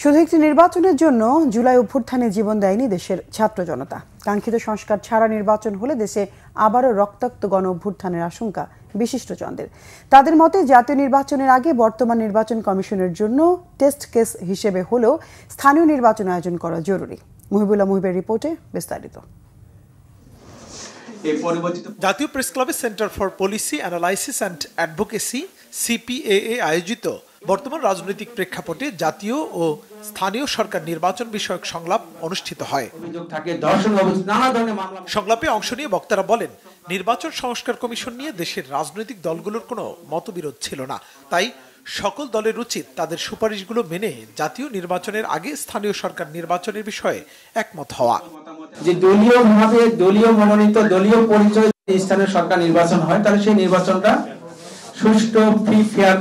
শুধু একটি নির্বাচনের জন্য জুলাই অভ্যুত্থানে জীবন দেয়নি দেশের ছাত্র জনতা। কাঙ্ক্ষিত সংস্কার ছাড়া নির্বাচন হলে দেশে আবারও রক্তাক্ত গণ অভ্যুত্থানের আশঙ্কা বিশিষ্টজনদের। তাদের মতে জাতীয় নির্বাচনের আগে বর্তমান নির্বাচন কমিশনের জন্য টেস্ট কেস হিসেবে হলেও স্থানীয় নির্বাচন আয়োজন করা জরুরি। মুহিবুল্লাহ মুহিবের রিপোর্টে বিস্তারিত। জাতীয় প্রেস ক্লাবে centre for policy analysis and advocacy CPAA আয়োজিত বর্তমান রাজনৈতিক প্রেক্ষাপটে জাতীয় ও স্থানীয় সরকার নির্বাচন বিষয়ক সংলাপ অনুষ্ঠিত হয়। সংলাপে অংশ নিয়ে বক্তারা বলেন, নির্বাচন সংস্কার কমিশন নিয়ে দেশের রাজনৈতিক দলগুলোর কোনো মতবিরোধ ছিল না, তাই সকল দলের উচিত তাদের সুপারিশগুলো মেনে জাতীয় নির্বাচনের আগে স্থানীয় সরকার নির্বাচনের বিষয়ে একমত হওয়া। যে দলীয়ভাবে দলীয় মনোনীত দলীয় পরিচয় স্থানীয় সরকার নির্বাচন হয়, তাহলে সেই নির্বাচনটা সুষ্ঠু, ফ্রি, ফেয়ার,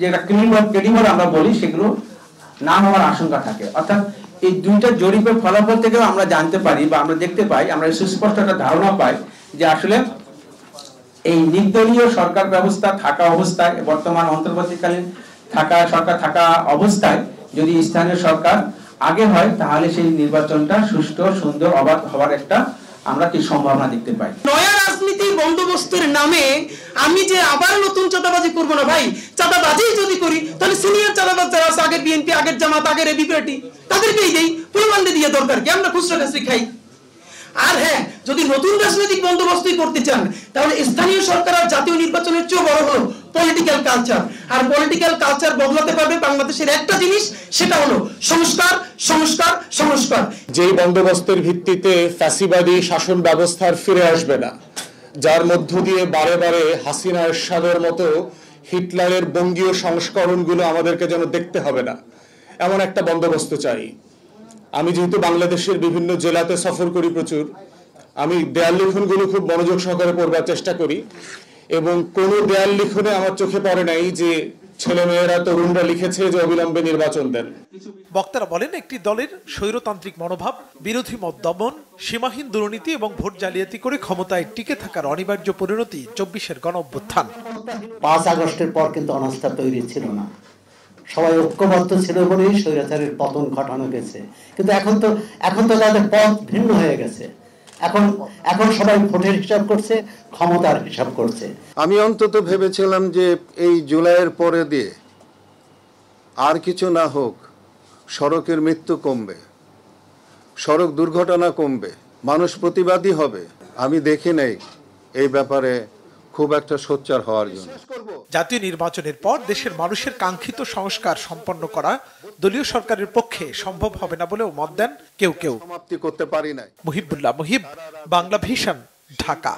যেটা ক্রেডিবল আমরা বলি, সেগুলো না হওয়ার আশঙ্কা থাকে। অর্থাৎ এই দুইটা জরিপের ফলাফল থেকেও আমরা জানতে পারি বা আমরা দেখতে পাই, আমরা সুস্পষ্ট একটা ধারণা পাই যে আসলে এই নির্দলীয় সরকার ব্যবস্থা থাকা অবস্থায়, বর্তমান অন্তর্বর্তীকালীন সরকার থাকা অবস্থায় যদি স্থানীয় সরকার আগে হয়, তাহলে সেই নির্বাচনটা সুষ্ঠু, সুন্দর, অবাধ হওয়ার একটা আমরা কি সম্ভাবনা দেখতে পাই। নয়া রাজনীতি বন্দোবস্তের নামে আমি যে আবার নতুন চাঁদাবাজি করব না ভাই। চাঁদাবাজি যদি করি তাহলে সিনিয়র চাঁদাবাজ যারা আছে, আগের বিএনপি, আগের জামাত, আগের এবি পার্টি, তাদেরকেই দেই, প্রমাণে দিয়ে দরকার কি, আমরা খুচরা কাছে খাই। আর হ্যাঁ, যদি নতুন রাজনৈতিক বন্দোবস্তই করতে চান, তাহলে স্থানীয় সরকার আর জাতীয় নির্বাচনের চেয়ে বড় হলো পলিটিক্যাল কালচার। আর পলিটিক্যাল কালচার বদলাতে পারবে বাংলাদেশের একটা জিনিস, সেটা হলো সংস্কার, সংস্কার, সংস্কার। যেই বন্দোবস্তের ভিত্তিতে ফ্যাসিবাদী শাসন ব্যবস্থার ফিরে আসবে না, যার মধ্য দিয়ে বারে বারে হাসিনা এরশাদের মতো হিটলারের বঙ্গীয় সংস্করণগুলো আমাদেরকে যেন দেখতে হবে না, এমন একটা বন্দোবস্ত চাই। আমি যেহেতু বাংলাদেশের বিভিন্ন জেলাতে সফর করি প্রচুর, আমি দেয়াল লিখনগুলো খুব মনোযোগ সহকারে পড়বার চেষ্টা করি, এবং কোনো দেয়াল লিখনে আমার চোখে পড়ে নাই যে ছেলেমেয়েরা, তরুণরা লিখেছে যে অবিলম্বে নির্বাচন দেন। বক্তারা বলেন, একটি দলের স্বৈরতান্ত্রিক মনোভাব, বিরোধী মত দমন, সীমাহীন দুর্নীতি এবং ভোট জালিয়াতি করে ক্ষমতায় টিকে থাকার অনিবার্য পরিণতি ২৪-এর গণ অভ্যুত্থান। ৫ আগস্টের পর কিন্তু অনাস্থা তৈরি ছিল না, সবাই ঐক্যবদ্ধ ছিল বলেই স্বৈরাচারের পতন ঘটানো গেছে। কিন্তু এখন তো তাদের পথ ভিন্ন হয়ে গেছে। এখন সবাই ভোটের হিসাব করছে, ক্ষমতার হিসাব করছে। আমি অন্তত ভেবেছিলাম যে এই জুলাইয়ের পরে দিয়ে আর কিছু না হোক, সড়কের মৃত্যু কমবে, সড়ক দুর্ঘটনা কমবে, মানুষ প্রতিবাদী হবে। আমি দেখি নাই এই ব্যাপারে খুব একটা সোচ্চার হওয়ার জন্য। জাতীয় নির্বাচনের পর দেশের মানুষের কাঙ্ক্ষিত সংস্কার সম্পন্ন করা দলীয় সরকারের পক্ষে সম্ভব হবে না বলেও মত দেন কেউ কেউ। সমাপ্তি করতে পারি নাই। মুহিবুল্লাহ মুহিব, বাংলা ভিশন, ঢাকা।